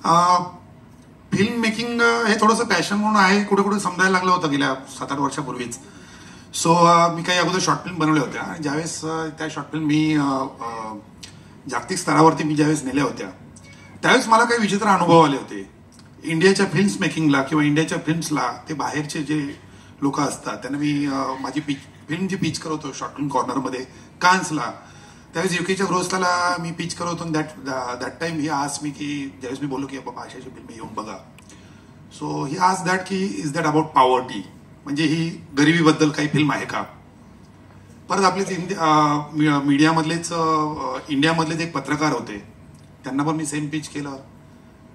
Film making हे थोडंसं passion म्हणून आहे, कुठे कुठे समजायला लागलं होतं गेल्या 7-8 वर्षापूर्वीच. सो मी काही अगोदर शॉर्ट फिल्म बनवल्या होत्या आणि ज्यावेळेस त्या शॉर्ट फिल्म मी जागतिक स्तरावरती मी ज्यावेळेस नेल्या होत्या त्यावेळेस मला काही विचित्र अनुभव आले होते. इंडियाच्या फिल्म्स मेकिंगला किंवा इंडियाच्या फिल्म्सला ते बाहेरचे जे लोक असतात त्यांना मी माझी फिल्मची पिच करवतो शॉर्ट फिल्म कॉर्नरमध्ये कान्सला. त्यावेळेस युकेच्या ग्रोसला मी पिच करवतो. दॅट टाइम ही आज मी की ज्यावेळेस मी बोललो की बाबा अशाची फिल्म येऊन बघा. सो ही आज दॅट की इज दॅट अबाउट पॉवर्टी, म्हणजे ही गरिबीबद्दल काही फिल्म आहे का. परत आपलेच मीडियामधलेच इंडियामधलेच एक पत्रकार होते, त्यांना पण मी सेम पिच केलं.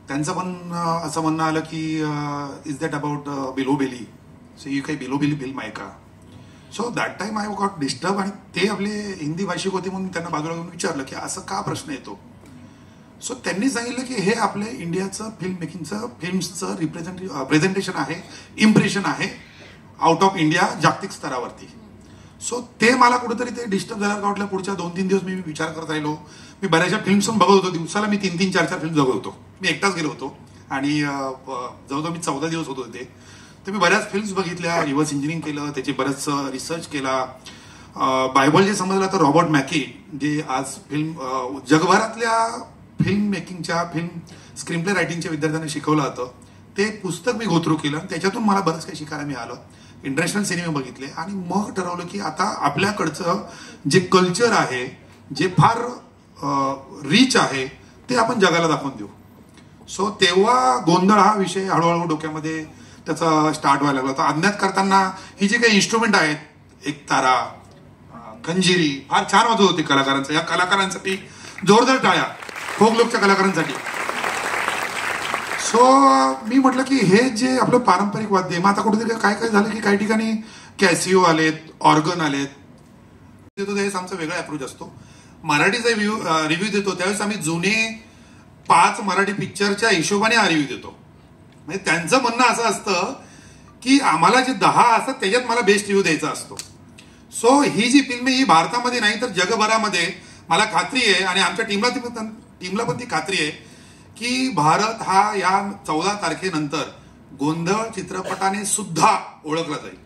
त्यांचं पण असं म्हणणं आलं की इज दॅट अबाउट बिलोबेली, सो ही काही बिलोबेली फिल्म आहे का. So that time I got disturb आणि ते आपले हिंदी भाषिक होते म्हणून त्यांना बाजूला घेऊन विचारलं की असं का प्रश्न येतो. सो त्यांनी सांगितलं की हे आपल्या इंडियाचं फिल्म मेकिंगचं फिल्म्सचं प्रेझेंटेशन आहे, इम्प्रेशन आहे आउट ऑफ इंडिया जागतिक स्तरावरती. सो ते मला कुठेतरी ते डिस्टर्ब झाल्यावर वाटलं. पुढच्या 2-3 दिवस मी विचार करत राहिलो. मी बऱ्याचशा फिल्म्स पण बघत होतो. दिवसाला मी 3-3, 4-4 फिल्म बघत होतो. मी एकटाच गेलो होतो आणि जवळजवळ मी 14 दिवस होतो तिथे. तर मी बऱ्याच फिल्म्स बघितल्या, रिव्हर्स इंजिनिअरिंग केलं, त्याचे बरंच रिसर्च केला. बायबल जे समजलं तर रॉबर्ट मॅकी जे आज फिल्म जगभरातल्या फिल्म मेकिंगच्या फिल्म स्क्रीन प्ले रायटिंगच्या विद्यार्थ्यांना शिकवलं जातं ते पुस्तक मी गो थ्रू केलं. त्याच्यातून मला बरंच काही शिकायला मिळालं. इंटरनॅशनल सिनेमे बघितले आणि मग ठरवलं की आता आपल्याकडचं जे कल्चर आहे जे फार रिच आहे ते आपण जगाला दाखवून देऊ. सो तेव्हा गोंधळ हा विषय हळूहळू डोक्यामध्ये त्याचा स्टार्ट व्हायला लागला होता. अज्ञात करताना ही जी काही इन्स्ट्रुमेंट आहेत, एक तारा, खंजिरी फार छान वाजत होती कलाकारांचं. या कलाकारांसाठी जोरदार टाळ्या, फोक लोकच्या कलाकारांसाठी. सो मी म्हटलं की हे जे आपलं पारंपरिक वाद्य, मग आता कुठेतरी काय काय झालं की काही ठिकाणी कॅसिओ आलेत, ऑर्गन आलेत. त्यावेळेस आमचा वेगळा अप्रोच असतो. मराठीचा रिव्ह्यू देतो त्यावेळेस आम्ही जुने 5 मराठी पिक्चरच्या हिशोबाने हा रिव्ह्यू देतो. म्हणजे त्यांचं म्हणणं असं असतं की आम्हाला जे 10 असतात त्याच्यात मला बेस्ट रिव्ह्यू द्यायचा असतो. सो ही जी फिल्म ही भारतामध्ये नाही तर जगभरामध्ये मला खात्री आहे आणि आमच्या टीमला पण ती खात्री आहे की भारत हा या 14 तारखेनंतर गोंधळ चित्रपटाने सुद्धा ओळखला जाईल.